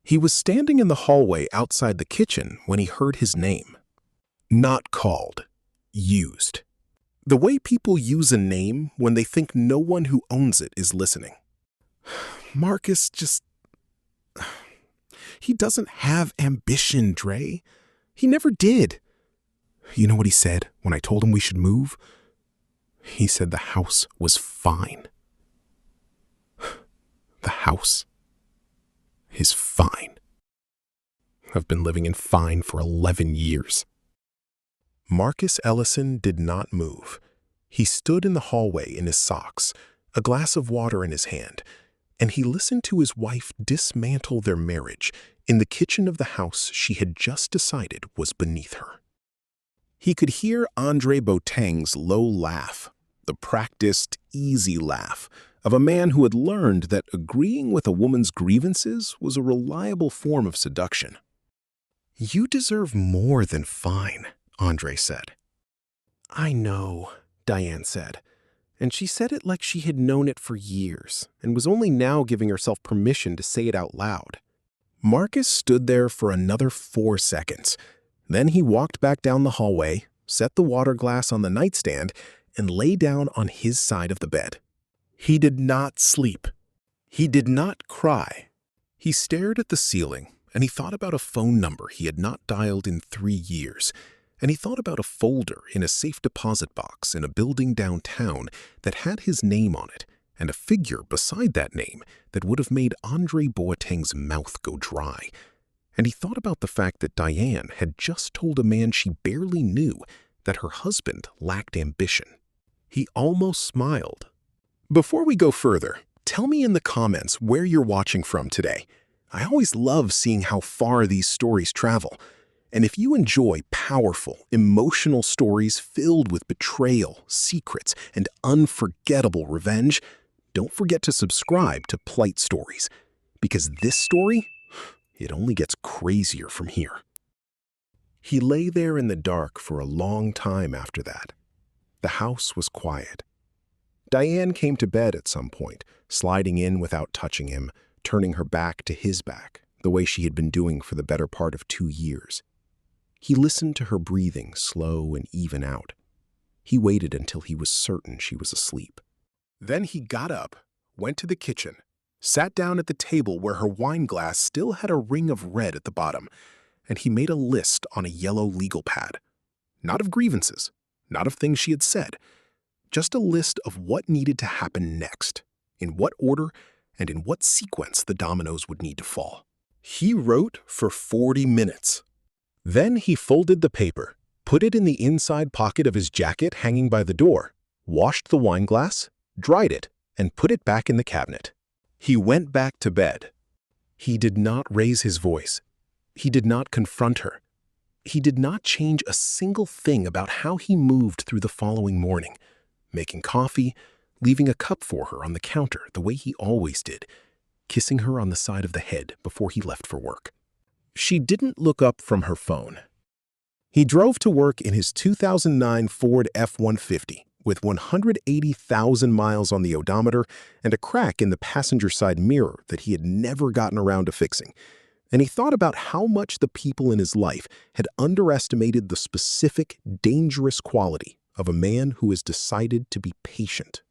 He was standing in the hallway outside the kitchen when he heard his name. Not called, used. The way people use a name when they think no one who owns it is listening. Marcus he doesn't have ambition, Dre. He never did. You know what he said when I told him we should move? He said the house was fine. The house is fine. I've been living in fine for 11 years. Marcus Ellison did not move. He stood in the hallway in his socks, a glass of water in his hand, and he listened to his wife dismantle their marriage in the kitchen of the house she had just decided was beneath her. He could hear Andre Boateng's low laugh, the practiced, easy laugh of a man who had learned that agreeing with a woman's grievances was a reliable form of seduction. "You deserve more than fine," Andre said. "I know," Diane said, and she said it like she had known it for years and was only now giving herself permission to say it out loud. Marcus stood there for another 4 seconds. Then he walked back down the hallway, set the water glass on the nightstand, and lay down on his side of the bed. He did not sleep. He did not cry. He stared at the ceiling, and he thought about a phone number he had not dialed in 3 years, and he thought about a folder in a safe deposit box in a building downtown that had his name on it, and a figure beside that name that would have made Andre Boateng's mouth go dry. And he thought about the fact that Diane had just told a man she barely knew that her husband lacked ambition. He almost smiled. Before we go further, tell me in the comments where you're watching from today. I always love seeing how far these stories travel. And if you enjoy powerful, emotional stories filled with betrayal, secrets, and unforgettable revenge, don't forget to subscribe to Plight Stories, because this story, it only gets crazier from here. He lay there in the dark for a long time after that. The house was quiet. Diane came to bed at some point, sliding in without touching him, turning her back to his back, the way she had been doing for the better part of 2 years. He listened to her breathing slow and even out. He waited until he was certain she was asleep. Then he got up, went to the kitchen, sat down at the table where her wine glass still had a ring of red at the bottom, and he made a list on a yellow legal pad. Not of grievances, not of things she had said, just a list of what needed to happen next, in what order, and in what sequence the dominoes would need to fall. He wrote for 40 minutes. Then he folded the paper, put it in the inside pocket of his jacket hanging by the door, washed the wine glass, dried it, and put it back in the cabinet. He went back to bed. He did not raise his voice. He did not confront her. He did not change a single thing about how he moved through the following morning, making coffee, leaving a cup for her on the counter the way he always did, kissing her on the side of the head before he left for work. She didn't look up from her phone. He drove to work in his 2009 Ford F-150 with 180,000 miles on the odometer and a crack in the passenger side mirror that he had never gotten around to fixing. And he thought about how much the people in his life had underestimated the specific, dangerous quality of a man who has decided to be patient.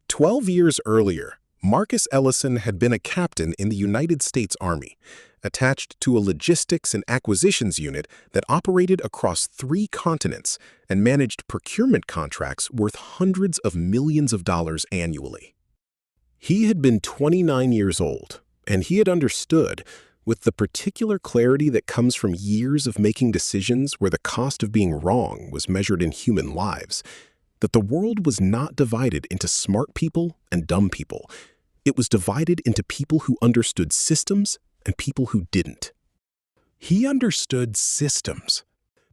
12 years earlier, Marcus Ellison had been a captain in the United States Army, attached to a logistics and acquisitions unit that operated across 3 continents and managed procurement contracts worth hundreds of millions of dollars annually. He had been 29 years old, and he had understood, with the particular clarity that comes from years of making decisions where the cost of being wrong was measured in human lives, that the world was not divided into smart people and dumb people. It was divided into people who understood systems and people who didn't. He understood systems.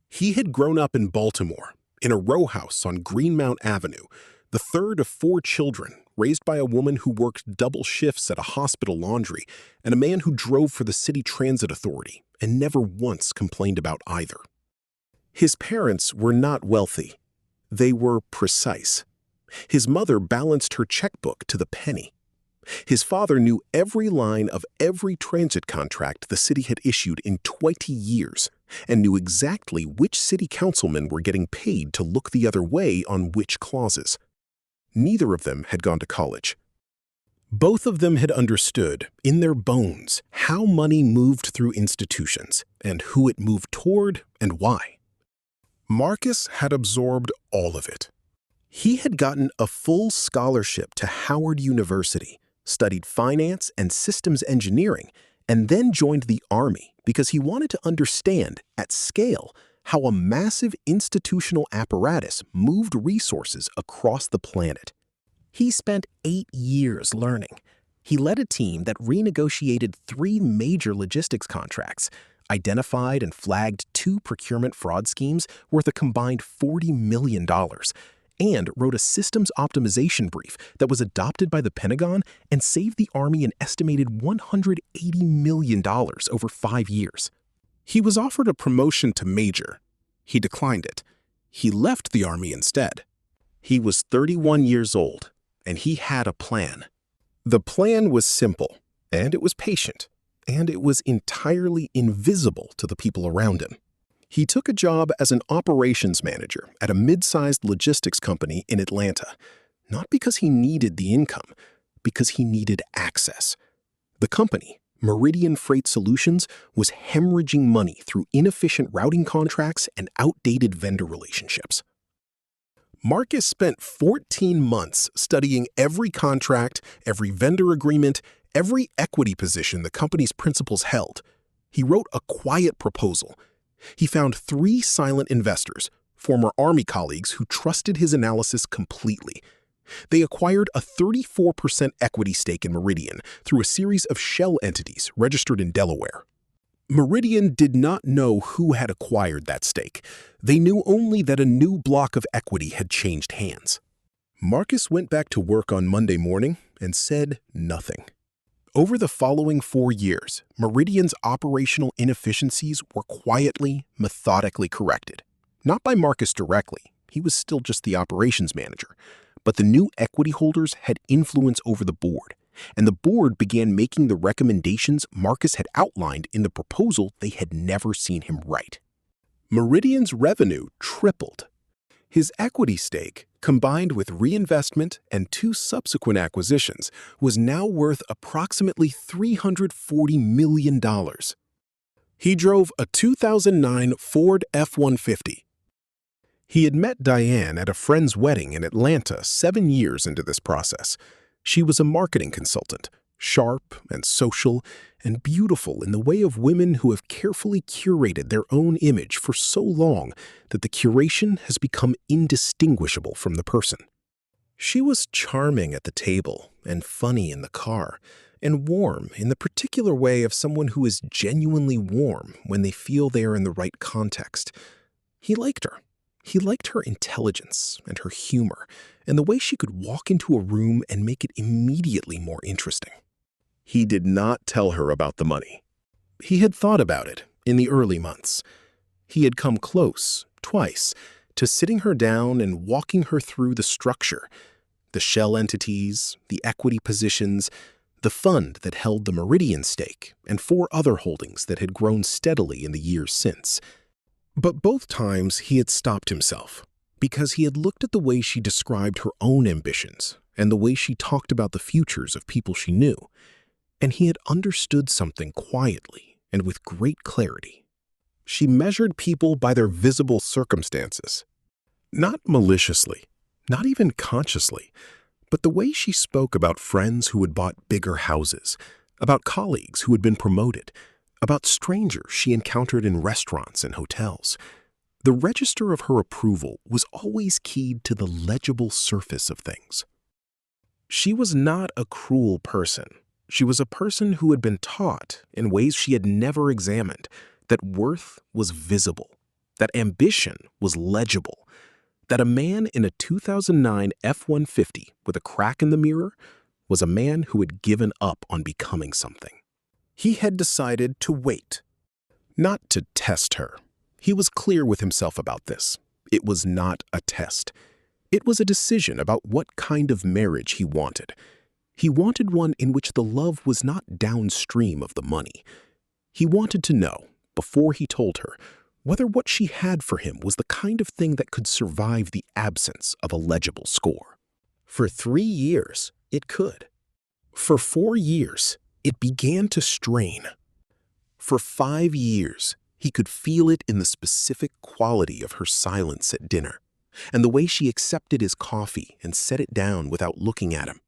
He had grown up in Baltimore, in a row house on Greenmount Avenue, the third of 4 children, raised by a woman who worked double shifts at a hospital laundry and a man who drove for the City Transit Authority and never once complained about either. His parents were not wealthy. They were precise. His mother balanced her checkbook to the penny. His father knew every line of every transit contract the city had issued in 20 years and knew exactly which city councilmen were getting paid to look the other way on which clauses. Neither of them had gone to college. Both of them had understood, in their bones, how money moved through institutions and who it moved toward and why. Marcus had absorbed all of it. He had gotten a full scholarship to Howard University, studied finance and systems engineering, and then joined the Army because he wanted to understand, at scale, how a massive institutional apparatus moved resources across the planet. He spent 8 years learning. He led a team that renegotiated 3 major logistics contracts, identified and flagged 2 procurement fraud schemes worth a combined $40 million, and wrote a systems optimization brief that was adopted by the Pentagon and saved the Army an estimated $180 million over 5 years. He was offered a promotion to major. He declined it. He left the Army instead. He was 31 years old, and he had a plan. The plan was simple, and it was patient, and it was entirely invisible to the people around him. He took a job as an operations manager at a mid-sized logistics company in Atlanta, not because he needed the income, because he needed access. The company, Meridian Freight Solutions, was hemorrhaging money through inefficient routing contracts and outdated vendor relationships. Marcus spent 14 months studying every contract, every vendor agreement, every equity position the company's principals held. He wrote a quiet proposal. He found 3 silent investors, former Army colleagues who trusted his analysis completely. They acquired a 34% equity stake in Meridian through a series of shell entities registered in Delaware. Meridian did not know who had acquired that stake. They knew only that a new block of equity had changed hands. Marcus went back to work on Monday morning and said nothing. Over the following 4 years, Meridian's operational inefficiencies were quietly, methodically corrected. Not by Marcus directly, he was still just the operations manager, but the new equity holders had influence over the board, and the board began making the recommendations Marcus had outlined in the proposal they had never seen him write. Meridian's revenue tripled. His equity stake, combined with reinvestment and 2 subsequent acquisitions, was now worth approximately $340 million. He drove a 2009 Ford F-150. He had met Diane at a friend's wedding in Atlanta 7 years into this process. She was a marketing consultant, sharp and social and beautiful in the way of women who have carefully curated their own image for so long that the curation has become indistinguishable from the person. She was charming at the table and funny in the car and warm in the particular way of someone who is genuinely warm when they feel they are in the right context. He liked her. He liked her intelligence and her humor and the way she could walk into a room and make it immediately more interesting. He did not tell her about the money. He had thought about it in the early months. He had come close, twice, to sitting her down and walking her through the structure, the shell entities, the equity positions, the fund that held the Meridian stake, and 4 other holdings that had grown steadily in the years since. But both times he had stopped himself, because he had looked at the way she described her own ambitions and the way she talked about the futures of people she knew, and he had understood something quietly and with great clarity. She measured people by their visible circumstances, not maliciously, not even consciously, but the way she spoke about friends who had bought bigger houses, about colleagues who had been promoted, about strangers she encountered in restaurants and hotels. The register of her approval was always keyed to the legible surface of things. She was not a cruel person. She was a person who had been taught, in ways she had never examined, that worth was visible, that ambition was legible, that a man in a 2009 F-150 with a crack in the mirror was a man who had given up on becoming something. He had decided to wait, not to test her. He was clear with himself about this. It was not a test. It was a decision about what kind of marriage he wanted. He wanted one in which the love was not downstream of the money. He wanted to know, before he told her, whether what she had for him was the kind of thing that could survive the absence of a legible score. For 3 years, it could. For 4 years, it began to strain. For 5 years, he could feel it in the specific quality of her silence at dinner, and the way she accepted his coffee and set it down without looking at him,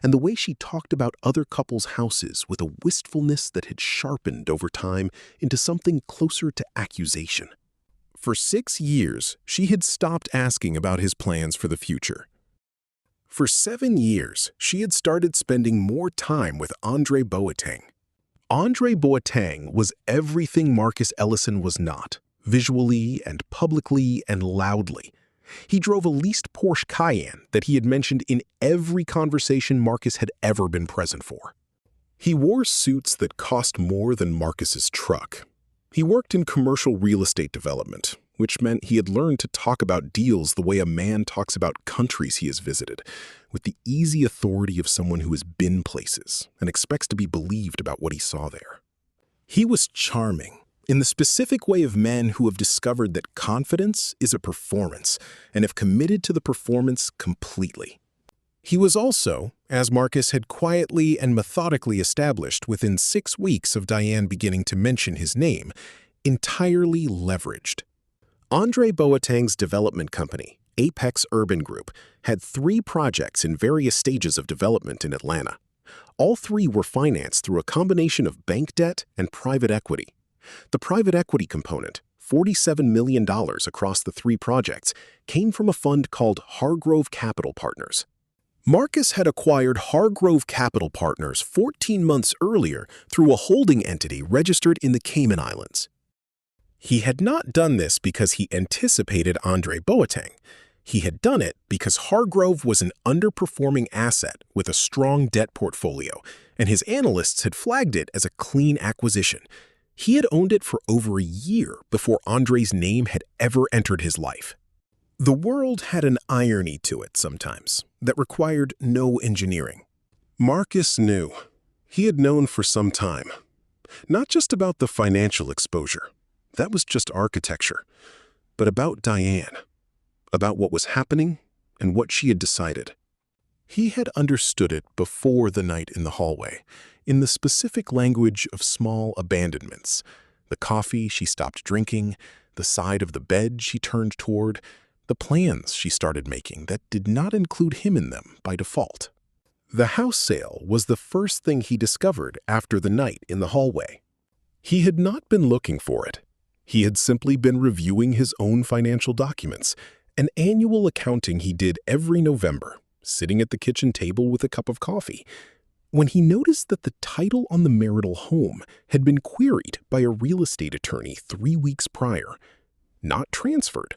and the way she talked about other couples' houses with a wistfulness that had sharpened over time into something closer to accusation. For 6 years, she had stopped asking about his plans for the future. For 7 years, she had started spending more time with Andre Boateng. Andre Boateng was everything Marcus Ellison was not, visually and publicly and loudly. He drove a leased Porsche Cayenne that he had mentioned in every conversation Marcus had ever been present for. He wore suits that cost more than Marcus's truck. He worked in commercial real estate development, which meant he had learned to talk about deals the way a man talks about countries he has visited, with the easy authority of someone who has been places and expects to be believed about what he saw there. He was charming, in the specific way of men who have discovered that confidence is a performance and have committed to the performance completely. He was also, as Marcus had quietly and methodically established within 6 weeks of Diane beginning to mention his name, entirely leveraged. Andre Boateng's development company, Apex Urban Group, had 3 projects in various stages of development in Atlanta. All 3 were financed through a combination of bank debt and private equity. The private equity component, $47 million across the 3 projects, came from a fund called Hargrove Capital Partners. Marcus had acquired Hargrove Capital Partners 14 months earlier through a holding entity registered in the Cayman Islands. He had not done this because he anticipated Andre Boateng. He had done it because Hargrove was an underperforming asset with a strong debt portfolio, and his analysts had flagged it as a clean acquisition. He had owned it for over a year before Andre's name had ever entered his life. The world had an irony to it sometimes that required no engineering. Marcus knew. He had known for some time. Not just about the financial exposure. That was just architecture. But about Diane. About what was happening and what she had decided. He had understood it before the night in the hallway, in the specific language of small abandonments. The coffee she stopped drinking, the side of the bed she turned toward, the plans she started making that did not include him in them by default. The house sale was the first thing he discovered after the night in the hallway. He had not been looking for it. He had simply been reviewing his own financial documents, an annual accounting he did every November, sitting at the kitchen table with a cup of coffee, when he noticed that the title on the marital home had been queried by a real estate attorney 3 weeks prior. Not transferred.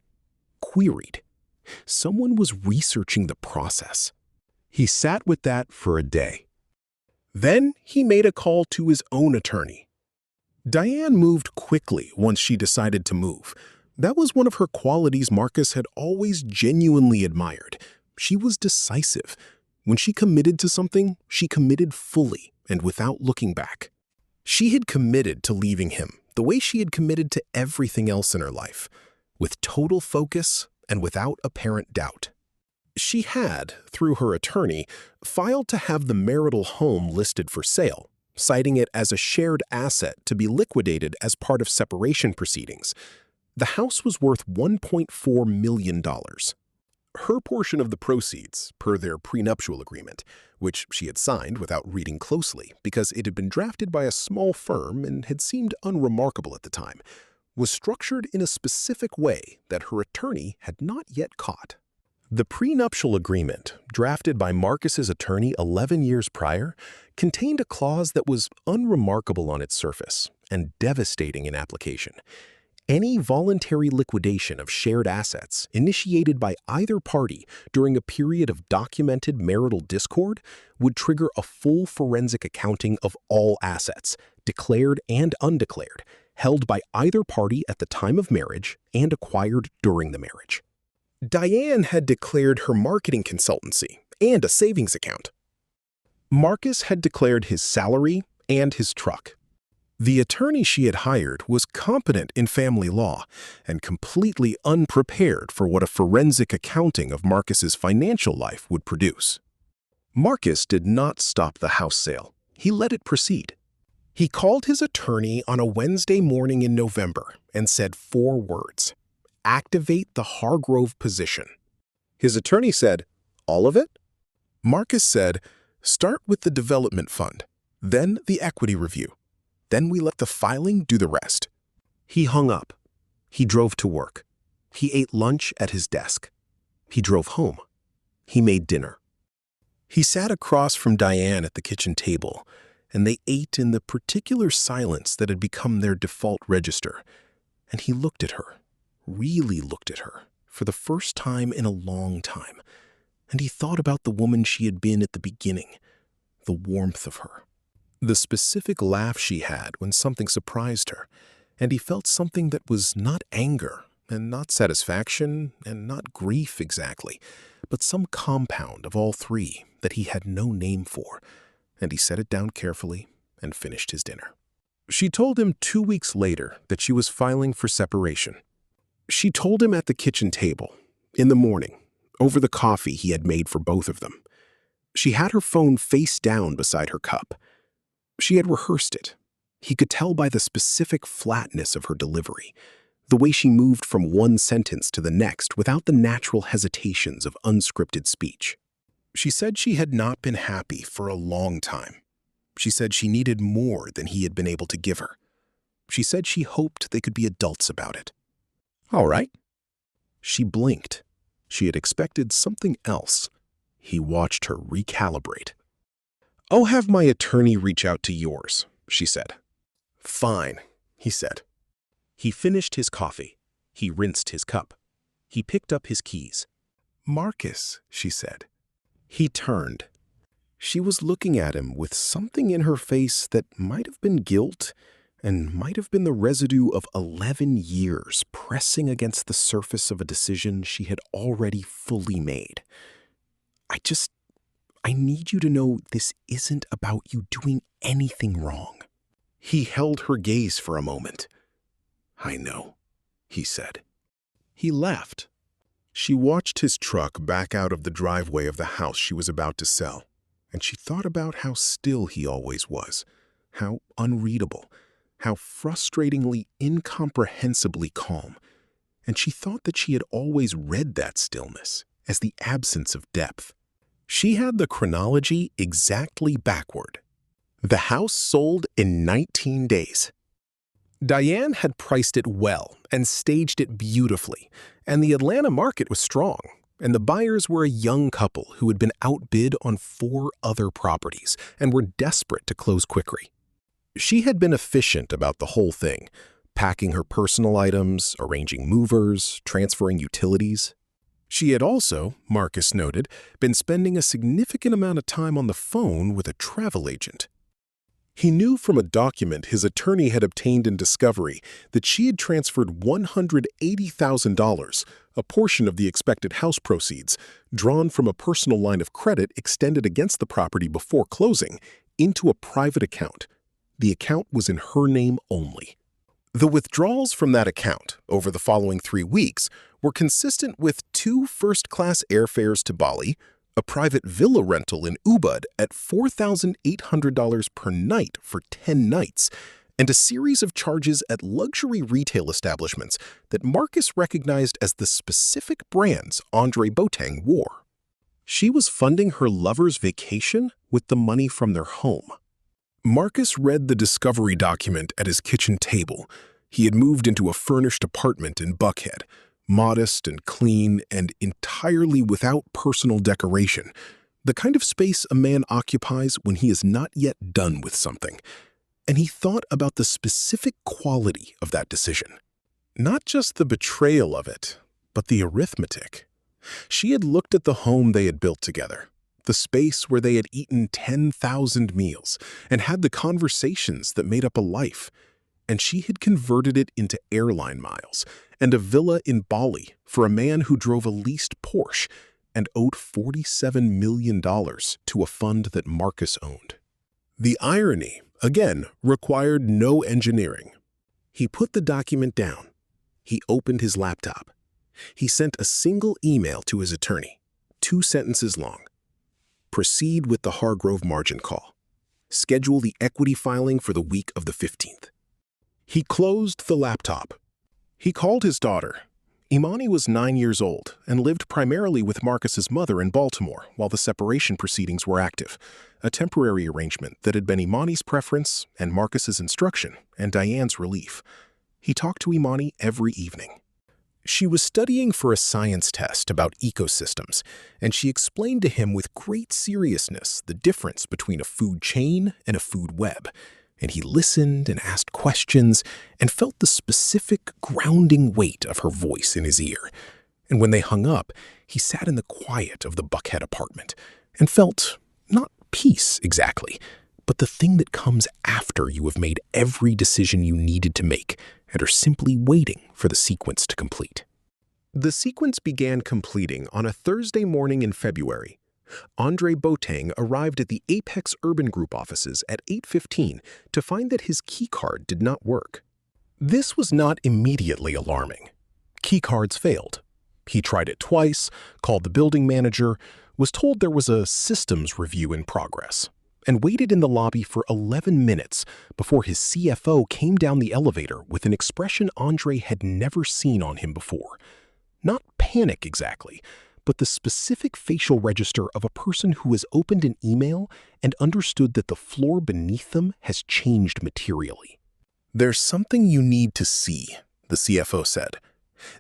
Queried. Someone was researching the process. He sat with that for a day. Then he made a call to his own attorney. Diane moved quickly once she decided to move. That was one of her qualities Marcus had always genuinely admired. She was decisive. When she committed to something, she committed fully and without looking back. She had committed to leaving him the way she had committed to everything else in her life, with total focus and without apparent doubt. She had, through her attorney, filed to have the marital home listed for sale, citing it as a shared asset to be liquidated as part of separation proceedings. The house was worth $1.4 million. Her portion of the proceeds, per their prenuptial agreement, which she had signed without reading closely because it had been drafted by a small firm and had seemed unremarkable at the time, was structured in a specific way that her attorney had not yet caught. The prenuptial agreement, drafted by Marcus's attorney 11 years prior, contained a clause that was unremarkable on its surface and devastating in application. Any voluntary liquidation of shared assets initiated by either party during a period of documented marital discord would trigger a full forensic accounting of all assets, declared and undeclared, held by either party at the time of marriage and acquired during the marriage. Diane had declared her marketing consultancy and a savings account. Marcus had declared his salary and his truck. The attorney she had hired was competent in family law and completely unprepared for what a forensic accounting of Marcus's financial life would produce. Marcus did not stop the house sale. He let it proceed. He called his attorney on a Wednesday morning in November and said 4 words: "Activate the Hargrove position." His attorney said, "All of it?" Marcus said, "Start with the development fund, then the equity review. Then we let the filing do the rest." He hung up. He drove to work. He ate lunch at his desk. He drove home. He made dinner. He sat across from Diane at the kitchen table, and they ate in the particular silence that had become their default register. And he looked at her, really looked at her, for the first time in a long time. And he thought about the woman she had been at the beginning, the warmth of her, the specific laugh she had when something surprised her, and he felt something that was not anger, and not satisfaction, and not grief exactly, but some compound of all three that he had no name for, and he set it down carefully and finished his dinner. She told him 2 weeks later that she was filing for separation. She told him at the kitchen table, in the morning, over the coffee he had made for both of them. She had her phone face down beside her cup. She had rehearsed it. He could tell by the specific flatness of her delivery, the way she moved from one sentence to the next without the natural hesitations of unscripted speech. She said she had not been happy for a long time. She said she needed more than he had been able to give her. She said she hoped they could be adults about it. "All right." She blinked. She had expected something else. He watched her recalibrate. "I'll have my attorney reach out to yours," she said. "Fine," he said. He finished his coffee. He rinsed his cup. He picked up his keys. "Marcus," she said. He turned. She was looking at him with something in her face that might have been guilt and might have been the residue of 11 years pressing against the surface of a decision she had already fully made. I need you to know this isn't about you doing anything wrong." He held her gaze for a moment. "I know," he said. He left. She watched his truck back out of the driveway of the house she was about to sell, and she thought about how still he always was, how unreadable, how frustratingly, incomprehensibly calm, and she thought that she had always read that stillness as the absence of depth. She had the chronology exactly backward. The house sold in 19 days. Diane had priced it well and staged it beautifully, and the Atlanta market was strong, and the buyers were a young couple who had been outbid on 4 other properties and were desperate to close quickly. She had been efficient about the whole thing, packing her personal items, arranging movers, transferring utilities. She had also, Marcus noted, been spending a significant amount of time on the phone with a travel agent. He knew from a document his attorney had obtained in discovery that she had transferred $180,000, a portion of the expected house proceeds, drawn from a personal line of credit extended against the property before closing, into a private account. The account was in her name only. The withdrawals from that account over the following 3 weeks were consistent with 2 first-class airfares to Bali, a private villa rental in Ubud at $4,800 per night for 10 nights, and a series of charges at luxury retail establishments that Marcus recognized as the specific brands Andre Boateng wore. She was funding her lover's vacation with the money from their home. Marcus read the discovery document at his kitchen table. He had moved into a furnished apartment in Buckhead, modest and clean and entirely without personal decoration, the kind of space a man occupies when he is not yet done with something. And he thought about the specific quality of that decision. Not just the betrayal of it, but the arithmetic. She had looked at the home they had built together, the space where they had eaten 10,000 meals and had the conversations that made up a life, and she had converted it into airline miles and a villa in Bali for a man who drove a leased Porsche, and owed $47 million to a fund that Marcus owned. The irony, again, required no engineering. He put the document down. He opened his laptop. He sent a single email to his attorney, 2 sentences long. Proceed with the Hargrove margin call. Schedule the equity filing for the week of the 15th. He closed the laptop. He called his daughter. Imani was 9 years old and lived primarily with Marcus's mother in Baltimore while the separation proceedings were active, a temporary arrangement that had been Imani's preference and Marcus's instruction and Diane's relief. He talked to Imani every evening. She was studying for a science test about ecosystems, and she explained to him with great seriousness the difference between a food chain and a food web. And he listened and asked questions and felt the specific grounding weight of her voice in his ear. And when they hung up, he sat in the quiet of the Buckhead apartment and felt not peace exactly, but the thing that comes after you have made every decision you needed to make and are simply waiting for the sequence to complete. The sequence began completing on a Thursday morning in February. Andre Boateng arrived at the Apex Urban Group offices at 8:15 to find that his keycard did not work. This was not immediately alarming. Keycards failed. He tried it twice, called the building manager, was told there was a systems review in progress, and waited in the lobby for 11 minutes before his CFO came down the elevator with an expression Andre had never seen on him before. Not panic exactly, but the specific facial register of a person who has opened an email and understood that the floor beneath them has changed materially. "There's something you need to see," the CFO said.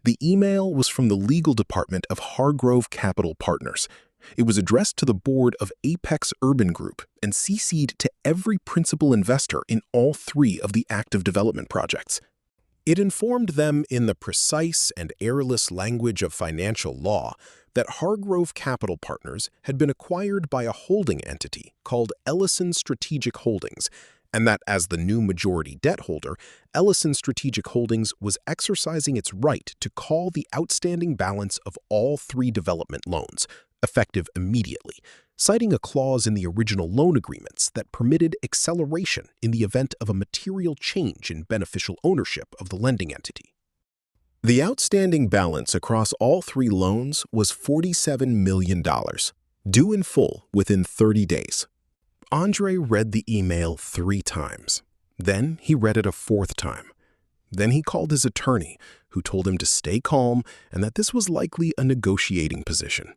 The email was from the legal department of Hargrove Capital Partners. It was addressed to the board of Apex Urban Group and CC'd to every principal investor in all 3 of the active development projects. It informed them in the precise and airless language of financial law that Hargrove Capital Partners had been acquired by a holding entity called Ellison Strategic Holdings, and that as the new majority debt holder, Ellison Strategic Holdings was exercising its right to call the outstanding balance of all 3 development loans, effective immediately, citing a clause in the original loan agreements that permitted acceleration in the event of a material change in beneficial ownership of the lending entity. The outstanding balance across all 3 loans was $47 million, due in full within 30 days. Andre read the email 3 times. Then he read it a 4th time. Then he called his attorney, who told him to stay calm and that this was likely a negotiating position.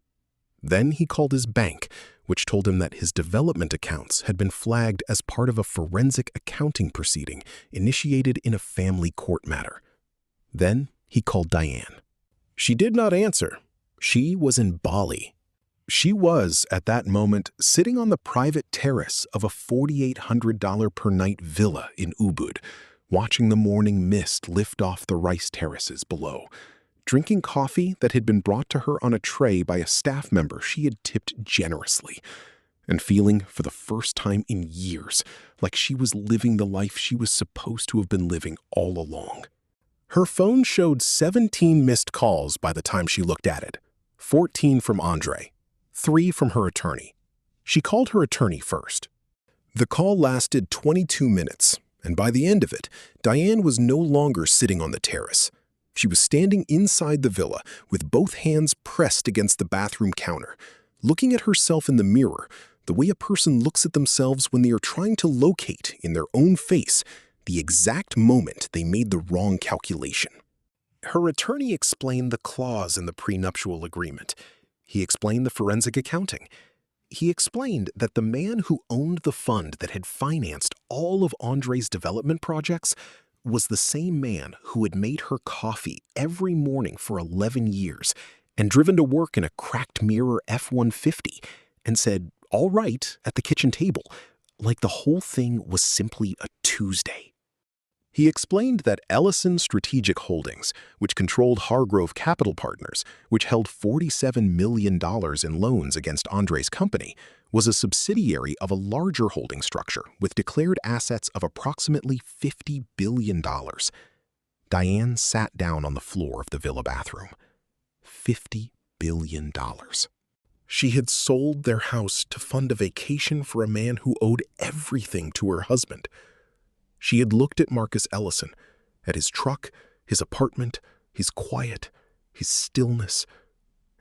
Then he called his bank, which told him that his development accounts had been flagged as part of a forensic accounting proceeding initiated in a family court matter. Then he called Diane. She did not answer. She was in Bali. She was, at that moment, sitting on the private terrace of a $4,800 per night villa in Ubud, watching the morning mist lift off the rice terraces below, drinking coffee that had been brought to her on a tray by a staff member she had tipped generously, and feeling, for the first time in years, like she was living the life she was supposed to have been living all along. Her phone showed 17 missed calls by the time she looked at it, 14 from Andre, 3 from her attorney. She called her attorney first. The call lasted 22 minutes, and by the end of it, Diane was no longer sitting on the terrace. She was standing inside the villa with both hands pressed against the bathroom counter, looking at herself in the mirror the way a person looks at themselves when they are trying to locate in their own face the exact moment they made the wrong calculation. Her attorney explained the clause in the prenuptial agreement. He explained the forensic accounting. He explained that the man who owned the fund that had financed all of Andre's development projects was the same man who had made her coffee every morning for 11 years and driven to work in a cracked mirror F-150 and said, "All right," at the kitchen table, like the whole thing was simply a Tuesday. He explained that Ellison Strategic Holdings, which controlled Hargrove Capital Partners, which held $47 million in loans against Andre's company, was a subsidiary of a larger holding structure with declared assets of approximately $50 billion. Diane sat down on the floor of the villa bathroom. $50 billion. She had sold their house to fund a vacation for a man who owed everything to her husband. She had looked at Marcus Ellison, at his truck, his apartment, his quiet, his stillness,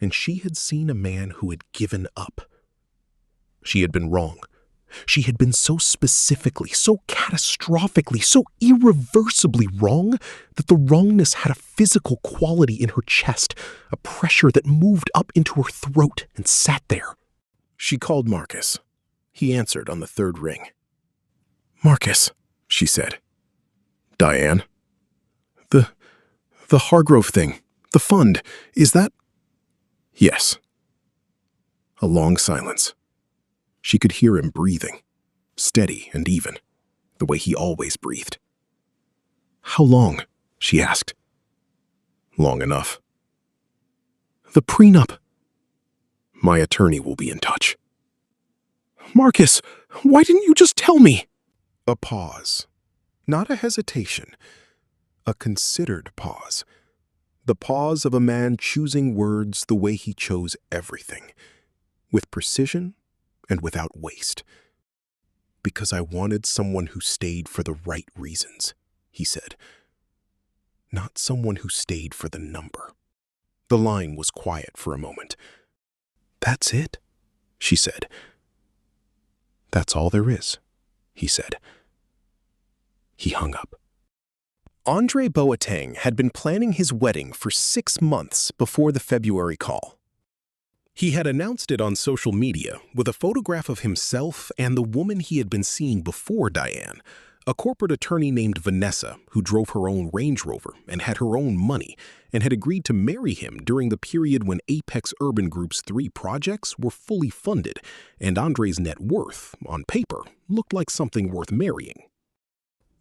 and she had seen a man who had given up. She had been wrong. She had been so specifically, so catastrophically, so irreversibly wrong that the wrongness had a physical quality in her chest, a pressure that moved up into her throat and sat there. She called Marcus. He answered on the third ring. "Marcus," she said. "Diane?" The Hargrove thing, the fund, is that?" "Yes." A long silence. She could hear him breathing, steady and even, the way he always breathed. "How long?" she asked. "Long enough." "The prenup?" "My attorney will be in touch." "Marcus, why didn't you just tell me?" A pause. Not a hesitation. A considered pause. The pause of a man choosing words the way he chose everything, with precision and without waste. "Because I wanted someone who stayed for the right reasons," he said. "Not someone who stayed for the number." The line was quiet for a moment. "That's it," she said. "That's all there is," he said. He hung up. Andre Boateng had been planning his wedding for 6 months before the February call. He had announced it on social media with a photograph of himself and the woman he had been seeing before Diane, a corporate attorney named Vanessa who drove her own Range Rover and had her own money and had agreed to marry him during the period when Apex Urban Group's 3 projects were fully funded and Andre's net worth, on paper, looked like something worth marrying.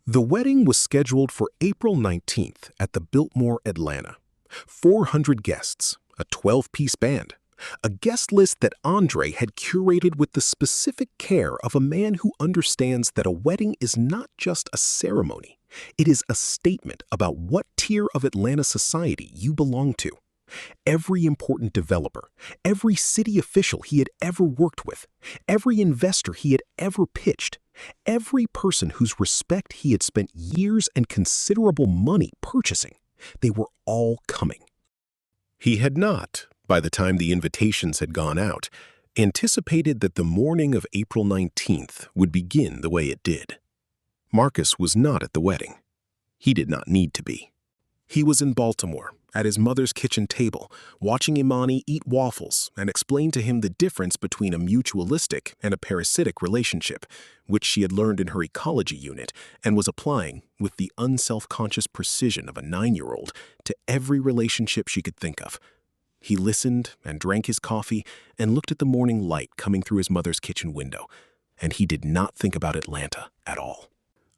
The wedding was scheduled for April 19th at the Biltmore, Atlanta. 400 guests, a 12-piece band, a guest list that Andre had curated with the specific care of a man who understands that a wedding is not just a ceremony. It is a statement about what tier of Atlanta society you belong to. Every important developer, every city official he had ever worked with, every investor he had ever pitched, every person whose respect he had spent years and considerable money purchasing, they were all coming. He had not, by the time the invitations had gone out, anticipated that the morning of April 19th would begin the way it did. Marcus was not at the wedding. He did not need to be. He was in Baltimore, at his mother's kitchen table, watching Imani eat waffles and explain to him the difference between a mutualistic and a parasitic relationship, which she had learned in her ecology unit and was applying with the unself-conscious precision of a 9-year-old to every relationship she could think of. He listened and drank his coffee and looked at the morning light coming through his mother's kitchen window, and he did not think about Atlanta at all.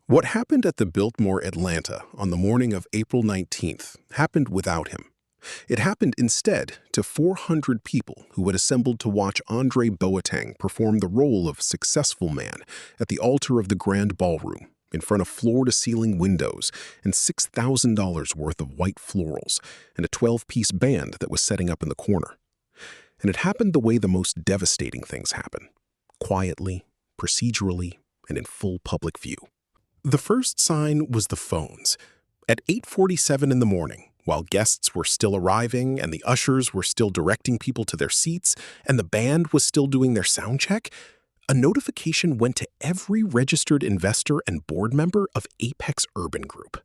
What happened at the Biltmore, Atlanta, on the morning of April 19th happened without him. It happened instead to 400 people who had assembled to watch Andre Boateng perform the role of successful man at the altar of the Grand Ballroom, in front of floor-to-ceiling windows and $6,000 worth of white florals and a 12-piece band that was setting up in the corner. And it happened the way the most devastating things happen, quietly, procedurally, and in full public view. The first sign was the phones. At 8:47 in the morning, while guests were still arriving and the ushers were still directing people to their seats and the band was still doing their sound check, a notification went to every registered investor and board member of Apex Urban Group.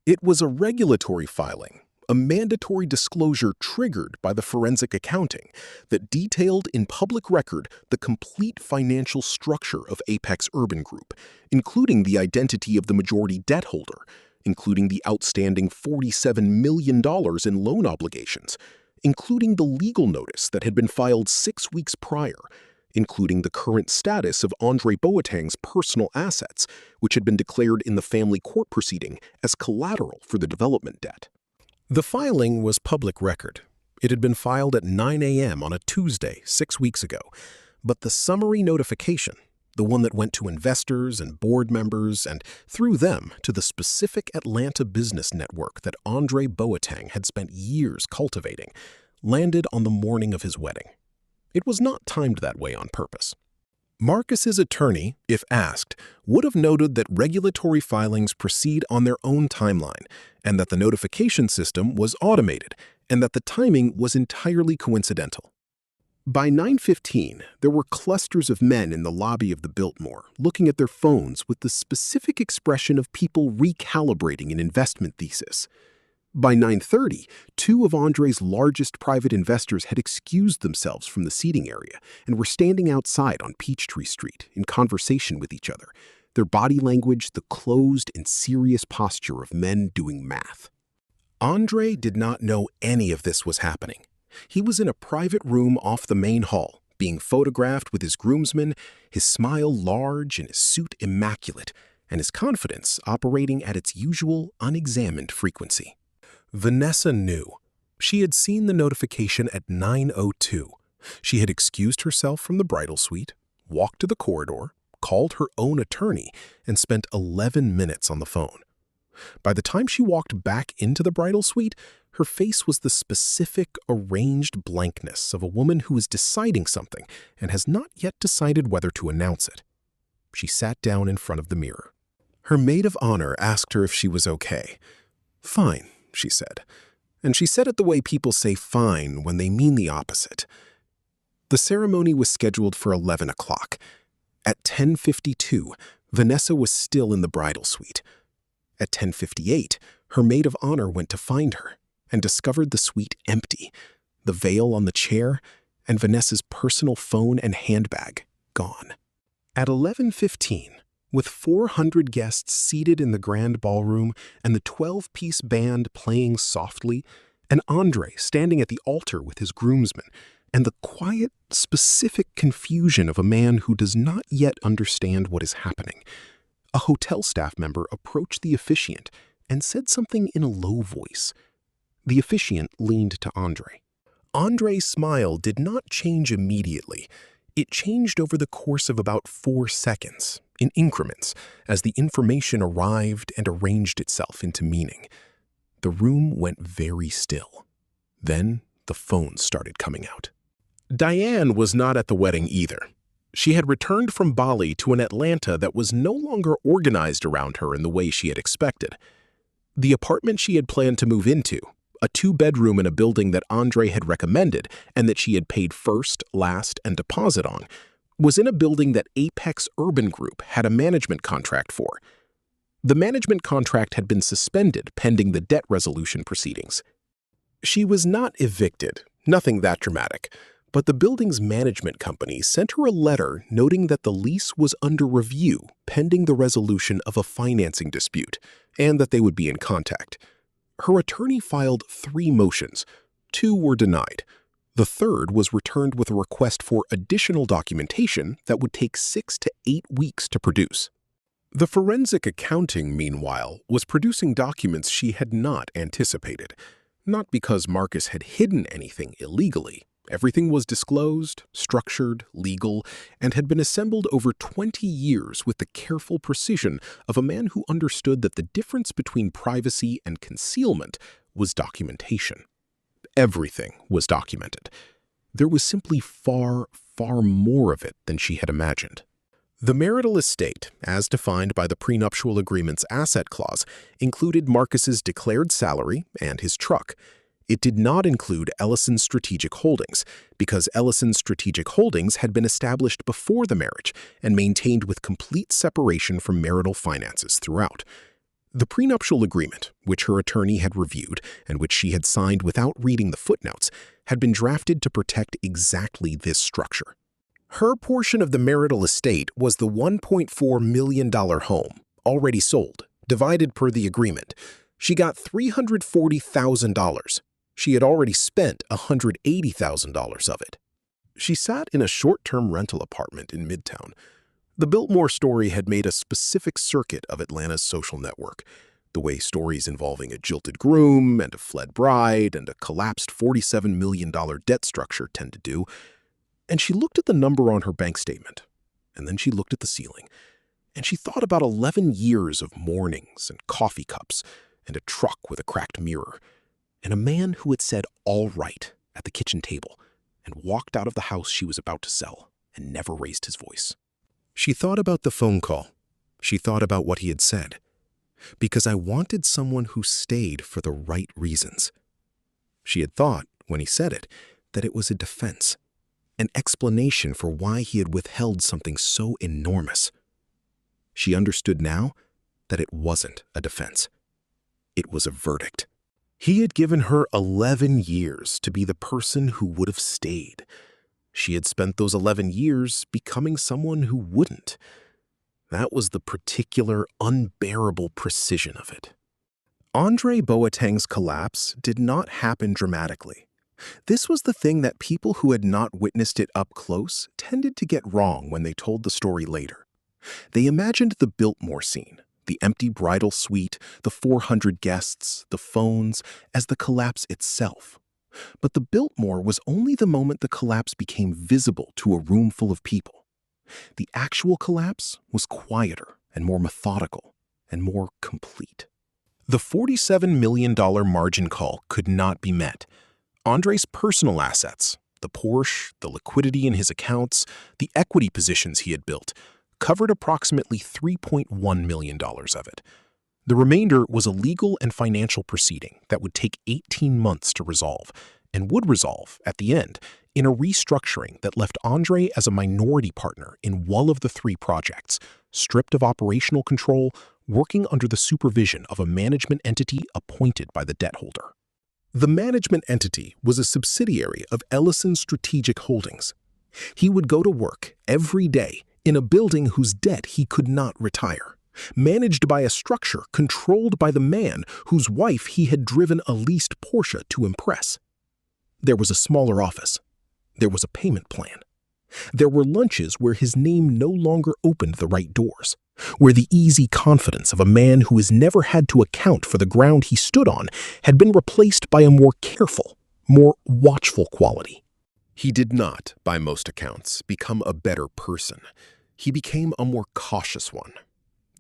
It was a regulatory filing, a mandatory disclosure triggered by the forensic accounting that detailed in public record the complete financial structure of Apex Urban Group, including the identity of the majority debt holder, including the outstanding $47 million in loan obligations, including the legal notice that had been filed 6 weeks prior, including the current status of Andre Boateng's personal assets, which had been declared in the family court proceeding as collateral for the development debt. The filing was public record. It had been filed at 9 a.m. on a Tuesday 6 weeks ago, but the summary notification, the one that went to investors and board members and, through them, to the specific Atlanta business network that Andre Boateng had spent years cultivating, landed on the morning of his wedding. It was not timed that way on purpose. Marcus's attorney, if asked, would have noted that regulatory filings proceed on their own timeline, and that the notification system was automated, and that the timing was entirely coincidental. By 9:15, there were clusters of men in the lobby of the Biltmore, looking at their phones with the specific expression of people recalibrating an investment thesis. By 9:30, two of Andre's largest private investors had excused themselves from the seating area and were standing outside on Peachtree Street in conversation with each other, their body language the closed and serious posture of men doing math. Andre did not know any of this was happening. He was in a private room off the main hall, being photographed with his groomsmen, his smile large and his suit immaculate, and his confidence operating at its usual unexamined frequency. Vanessa knew. She had seen the notification at 9:02. She had excused herself from the bridal suite, walked to the corridor, called her own attorney, and spent 11 minutes on the phone. By the time she walked back into the bridal suite, her face was the specific, arranged blankness of a woman who is deciding something and has not yet decided whether to announce it. She sat down in front of the mirror. Her maid of honor asked her if she was okay. "Fine," she said. And she said it the way people say fine when they mean the opposite. The ceremony was scheduled for 11 o'clock. At 10:52, Vanessa was still in the bridal suite. At 10:58, her maid of honor went to find her and discovered the suite empty, the veil on the chair, and Vanessa's personal phone and handbag gone. At 11:15, with 400 guests seated in the grand ballroom and the 12-piece band playing softly, and Andre standing at the altar with his groomsmen, and the quiet, specific confusion of a man who does not yet understand what is happening, a hotel staff member approached the officiant and said something in a low voice. The officiant leaned to Andre. Andre's smile did not change immediately. It changed over the course of about 4 seconds, in increments, as the information arrived and arranged itself into meaning. The room went very still. Then the phones started coming out. Diane was not at the wedding either. She had returned from Bali to an Atlanta that was no longer organized around her in the way she had expected. The apartment she had planned to move into, a 2-bedroom in a building that Andre had recommended and that she had paid first, last, and deposit on, was in a building that Apex Urban Group had a management contract for. The management contract had been suspended pending the debt resolution proceedings. She was not evicted, nothing that dramatic, but the building's management company sent her a letter noting that the lease was under review pending the resolution of a financing dispute and that they would be in contact. Her attorney filed 3 motions. 2 were denied. The third was returned with a request for additional documentation that would take 6 to 8 weeks to produce. The forensic accounting, meanwhile, was producing documents she had not anticipated, not because Marcus had hidden anything illegally. Everything was disclosed, structured, legal, and had been assembled over 20 years with the careful precision of a man who understood that the difference between privacy and concealment was documentation. Everything was documented. There was simply far, far more of it than she had imagined. The marital estate, as defined by the prenuptial agreement's asset clause, included Marcus's declared salary and his truck. It did not include Ellison's strategic holdings, because Ellison's strategic holdings had been established before the marriage and maintained with complete separation from marital finances throughout. The prenuptial agreement, which her attorney had reviewed and which she had signed without reading the footnotes, had been drafted to protect exactly this structure. Her portion of the marital estate was the $1.4 million home, already sold, divided per the agreement. She got $340,000. She had already spent $180,000 of it. She sat in a short-term rental apartment in Midtown. The Biltmore story had made a specific circuit of Atlanta's social network, the way stories involving a jilted groom and a fled bride and a collapsed $47 million debt structure tend to do. And she looked at the number on her bank statement, and then she looked at the ceiling, and she thought about 11 years of mornings and coffee cups and a truck with a cracked mirror, and a man who had said "all right" at the kitchen table and walked out of the house she was about to sell and never raised his voice. She thought about the phone call. She thought about what he had said. Because I wanted someone who stayed for the right reasons. She had thought, when he said it, that it was a defense, an explanation for why he had withheld something so enormous. She understood now that it wasn't a defense. It was a verdict. He had given her 11 years to be the person who would have stayed. She had spent those 11 years becoming someone who wouldn't. That was the particular, unbearable precision of it. Andre Boateng's collapse did not happen dramatically. This was the thing that people who had not witnessed it up close tended to get wrong when they told the story later. They imagined the Biltmore scene, the empty bridal suite, the 400 guests, the phones, as the collapse itself. But the Biltmore was only the moment the collapse became visible to a room full of people. The actual collapse was quieter and more methodical and more complete. The $47 million margin call could not be met. Andre's personal assets, the Porsche, the liquidity in his accounts, the equity positions he had built, covered approximately $3.1 million of it. The remainder was a legal and financial proceeding that would take 18 months to resolve, and would resolve, at the end, in a restructuring that left Andre as a minority partner in one of the three projects, stripped of operational control, working under the supervision of a management entity appointed by the debt holder. The management entity was a subsidiary of Ellison Strategic Holdings. He would go to work every day in a building whose debt he could not retire, managed by a structure controlled by the man whose wife he had driven a leased Porsche to impress. There was a smaller office. There was a payment plan. There were lunches where his name no longer opened the right doors, where the easy confidence of a man who has never had to account for the ground he stood on had been replaced by a more careful, more watchful quality. He did not, by most accounts, become a better person. He became a more cautious one.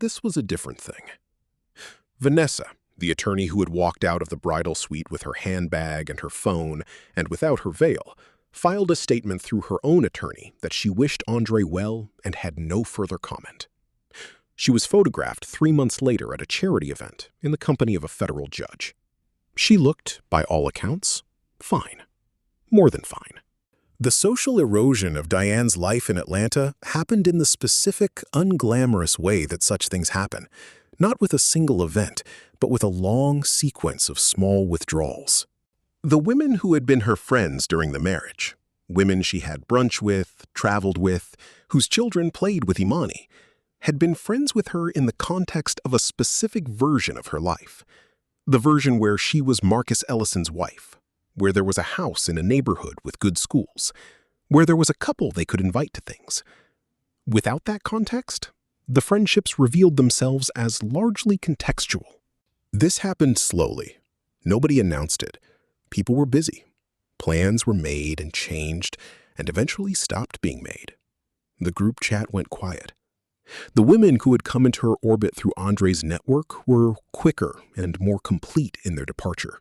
This was a different thing. Vanessa, the attorney who had walked out of the bridal suite with her handbag and her phone and without her veil, filed a statement through her own attorney that she wished Andre well and had no further comment. She was photographed 3 months later at a charity event in the company of a federal judge. She looked, by all accounts, fine. More than fine. The social erosion of Diane's life in Atlanta happened in the specific, unglamorous way that such things happen, not with a single event, but with a long sequence of small withdrawals. The women who had been her friends during the marriage, women she had brunch with, traveled with, whose children played with Imani, had been friends with her in the context of a specific version of her life. The version where she was Marcus Ellison's wife, where there was a house in a neighborhood with good schools, where there was a couple they could invite to things. Without that context, the friendships revealed themselves as largely contextual. This happened slowly. Nobody announced it. People were busy. Plans were made and changed and eventually stopped being made. The group chat went quiet. The women who had come into her orbit through Andre's network were quicker and more complete in their departure.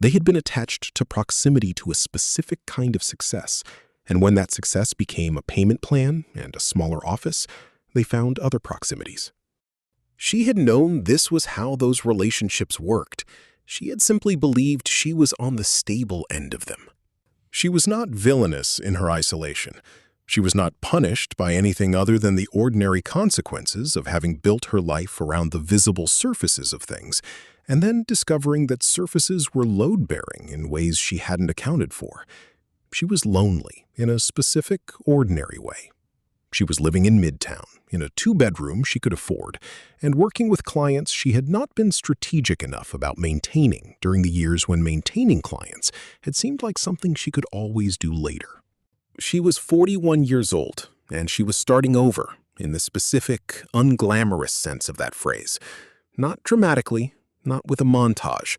They had been attached to proximity to a specific kind of success, and when that success became a payment plan and a smaller office, they found other proximities. She had known this was how those relationships worked. She had simply believed she was on the stable end of them. She was not villainous in her isolation. She was not punished by anything other than the ordinary consequences of having built her life around the visible surfaces of things, and then discovering that surfaces were load-bearing in ways she hadn't accounted for. She was lonely in a specific, ordinary way. She was living in Midtown, in a 2-bedroom she could afford, and working with clients she had not been strategic enough about maintaining during the years when maintaining clients had seemed like something she could always do later. She was 41 years old, and she was starting over in the specific, unglamorous sense of that phrase. Not dramatically, not with a montage,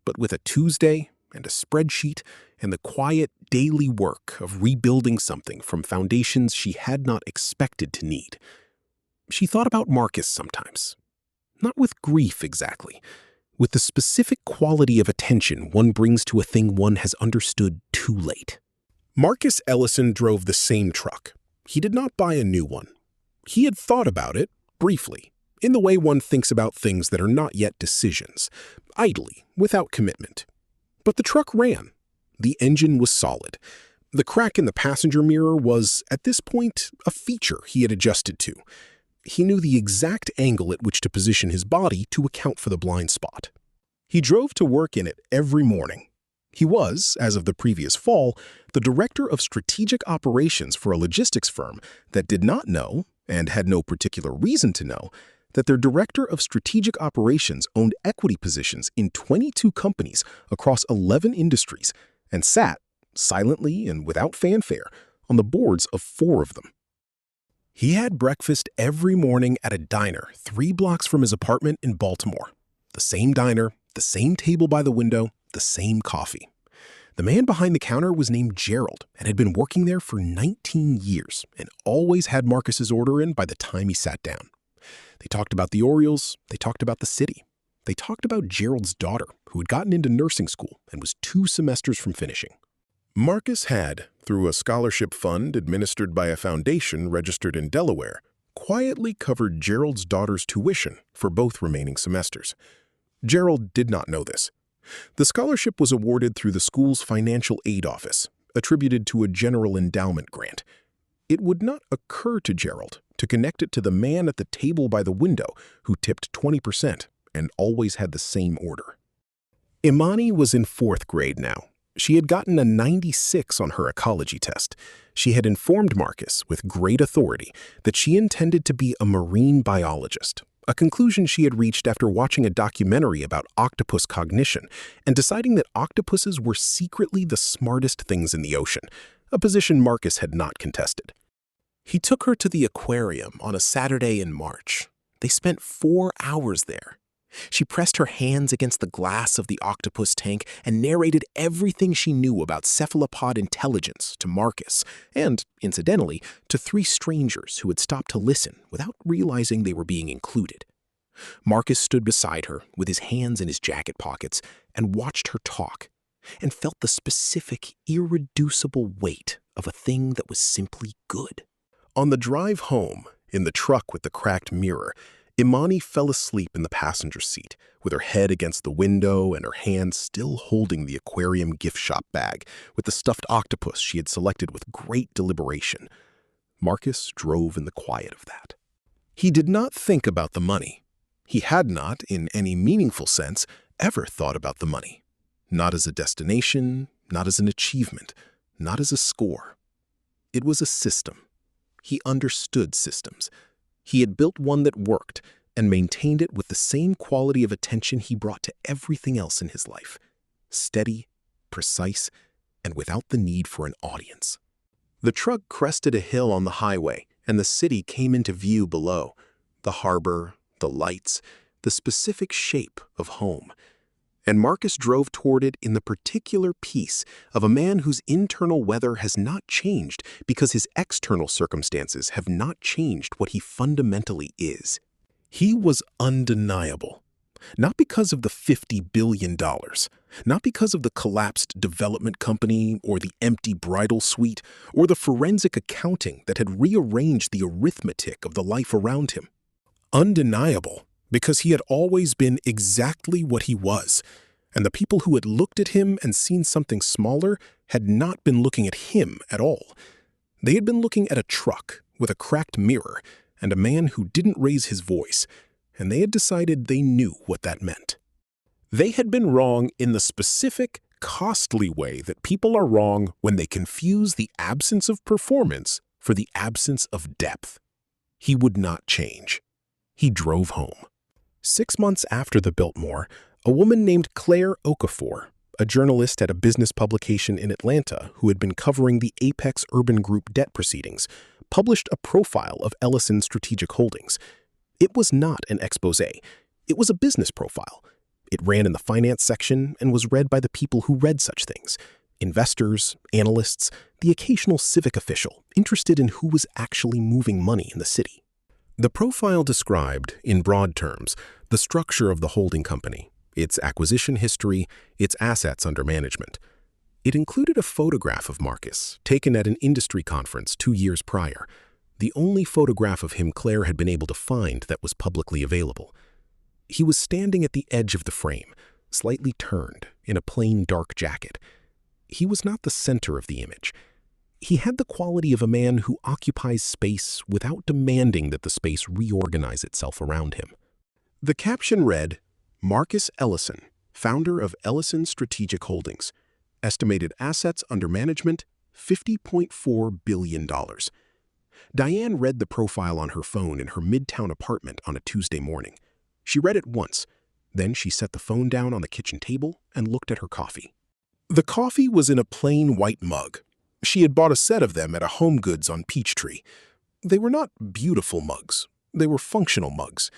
but with a Tuesday and a spreadsheet and the quiet daily work of rebuilding something from foundations she had not expected to need. She thought about Marcus sometimes, not with grief exactly, with the specific quality of attention one brings to a thing one has understood too late. Marcus Ellison drove the same truck. He did not buy a new one. He had thought about it, briefly, in the way one thinks about things that are not yet decisions, idly, without commitment. But the truck ran. The engine was solid. The crack in the passenger mirror was, at this point, a feature he had adjusted to. He knew the exact angle at which to position his body to account for the blind spot. He drove to work in it every morning. He was, as of the previous fall, the director of strategic operations for a logistics firm that did not know, and had no particular reason to know, that their director of strategic operations owned equity positions in 22 companies across 11 industries and sat, silently and without fanfare, on the boards of 4 of them. He had breakfast every morning at a diner 3 blocks from his apartment in Baltimore. The same diner, the same table by the window, the same coffee. The man behind the counter was named Gerald and had been working there for 19 years and always had Marcus's order in by the time he sat down. They talked about the Orioles, they talked about the city. They talked about Gerald's daughter, who had gotten into nursing school and was 2 semesters from finishing. Marcus had, through a scholarship fund administered by a foundation registered in Delaware, quietly covered Gerald's daughter's tuition for both remaining semesters. Gerald did not know this. The scholarship was awarded through the school's financial aid office, attributed to a general endowment grant. It would not occur to Gerald to connect it to the man at the table by the window who tipped 20% and always had the same order. Imani was in 4th grade now. She had gotten a 96 on her ecology test. She had informed Marcus, with great authority, that she intended to be a marine biologist, a conclusion she had reached after watching a documentary about octopus cognition and deciding that octopuses were secretly the smartest things in the ocean, a position Marcus had not contested. He took her to the aquarium on a Saturday in March. They spent 4 hours there. She pressed her hands against the glass of the octopus tank and narrated everything she knew about cephalopod intelligence to Marcus and, incidentally, to 3 strangers who had stopped to listen without realizing they were being included. Marcus stood beside her with his hands in his jacket pockets and watched her talk and felt the specific, irreducible weight of a thing that was simply good. On the drive home, in the truck with the cracked mirror, Imani fell asleep in the passenger seat, with her head against the window and her hand still holding the aquarium gift shop bag with the stuffed octopus she had selected with great deliberation. Marcus drove in the quiet of that. He did not think about the money. He had not, in any meaningful sense, ever thought about the money. Not as a destination, not as an achievement, not as a score. It was a system. He understood systems. He had built one that worked and maintained it with the same quality of attention he brought to everything else in his life. Steady, precise, and without the need for an audience. The truck crested a hill on the highway, and the city came into view below. The harbor, the lights, the specific shape of home. And Marcus drove toward it in the particular peace of a man whose internal weather has not changed because his external circumstances have not changed what he fundamentally is. He was undeniable, not because of the $50 billion, not because of the collapsed development company or the empty bridal suite or the forensic accounting that had rearranged the arithmetic of the life around him. Undeniable because he had always been exactly what he was, and the people who had looked at him and seen something smaller had not been looking at him at all. They had been looking at a truck with a cracked mirror and a man who didn't raise his voice, and they had decided they knew what that meant. They had been wrong in the specific, costly way that people are wrong when they confuse the absence of performance for the absence of depth. He would not change. He drove home. 6 months after the Biltmore, a woman named Claire Okafor, a journalist at a business publication in Atlanta who had been covering the Apex Urban Group debt proceedings, published a profile of Ellison Strategic Holdings. It was not an exposé. It was a business profile. It ran in the finance section and was read by the people who read such things: investors, analysts, the occasional civic official interested in who was actually moving money in the city. The profile described, in broad terms, the structure of the holding company, its acquisition history, its assets under management. It included a photograph of Marcus, taken at an industry conference 2 years prior, the only photograph of him Claire had been able to find that was publicly available. He was standing at the edge of the frame, slightly turned, in a plain dark jacket. He was not the center of the image. He had the quality of a man who occupies space without demanding that the space reorganize itself around him. The caption read, "Marcus Ellison, founder of Ellison Strategic Holdings. Estimated assets under management, $50.4 billion. Diane read the profile on her phone in her midtown apartment on a Tuesday morning. She read it once. Then she set the phone down on the kitchen table and looked at her coffee. The coffee was in a plain white mug. She had bought a set of them at a Home Goods on Peachtree. They were not beautiful mugs. They were functional mugs.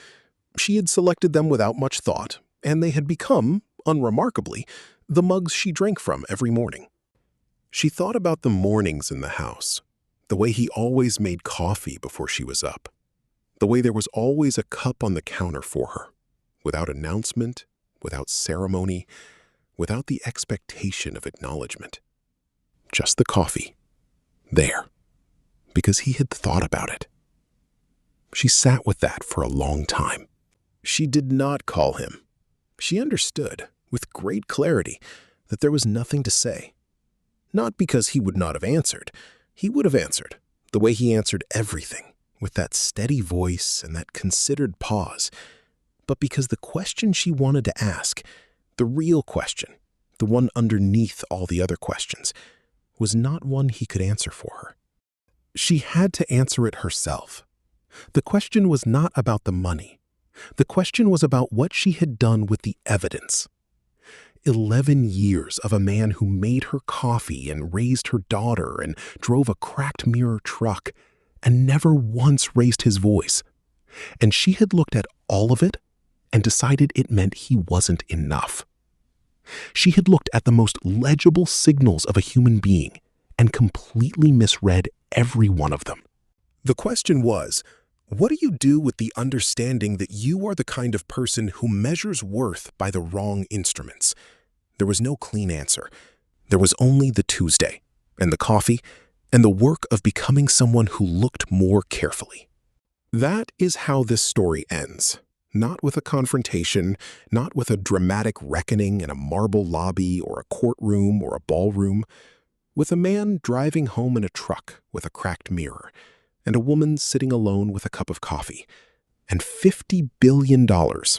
She had selected them without much thought, and they had become, unremarkably, the mugs she drank from every morning. She thought about the mornings in the house, the way he always made coffee before she was up, the way there was always a cup on the counter for her, without announcement, without ceremony, without the expectation of acknowledgement. Just the coffee. There. Because he had thought about it. She sat with that for a long time. She did not call him. She understood, with great clarity, that there was nothing to say. Not because he would not have answered. He would have answered, the way he answered everything, with that steady voice and that considered pause, but because the question she wanted to ask, the real question, the one underneath all the other questions, was not one he could answer for her. She had to answer it herself. The question was not about the money. The question was about what she had done with the evidence. 11 years of a man who made her coffee and raised her daughter and drove a cracked mirror truck and never once raised his voice. And she had looked at all of it and decided it meant he wasn't enough. She had looked at the most legible signals of a human being and completely misread every one of them. The question was, what do you do with the understanding that you are the kind of person who measures worth by the wrong instruments? There was no clean answer. There was only the Tuesday, and the coffee, and the work of becoming someone who looked more carefully. That is how this story ends. Not with a confrontation, not with a dramatic reckoning in a marble lobby or a courtroom or a ballroom, with a man driving home in a truck with a cracked mirror, and a woman sitting alone with a cup of coffee, and $50 billion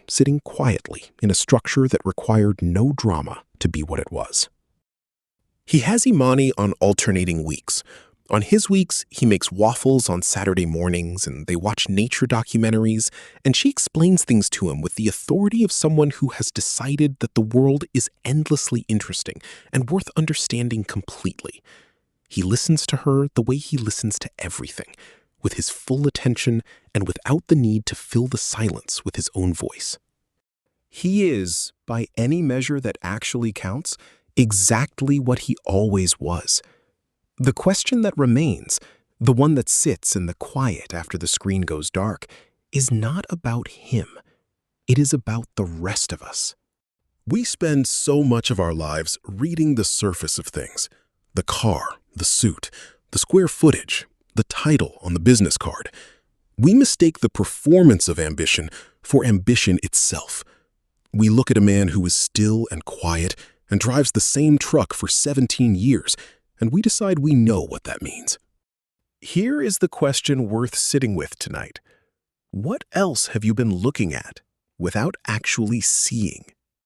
sitting quietly in a structure that required no drama to be what it was. He has Imani on alternating weeks. On his weeks, he makes waffles on Saturday mornings, and they watch nature documentaries, and she explains things to him with the authority of someone who has decided that the world is endlessly interesting and worth understanding completely. He listens to her the way he listens to everything, with his full attention and without the need to fill the silence with his own voice. He is, by any measure that actually counts, exactly what he always was. The question that remains, the one that sits in the quiet after the screen goes dark, is not about him. It is about the rest of us. We spend so much of our lives reading the surface of things. The car, the suit, the square footage, the title on the business card. We mistake the performance of ambition for ambition itself. We look at a man who is still and quiet and drives the same truck for 17 years, and we decide we know what that means. Here is the question worth sitting with tonight. What else have you been looking at without actually seeing?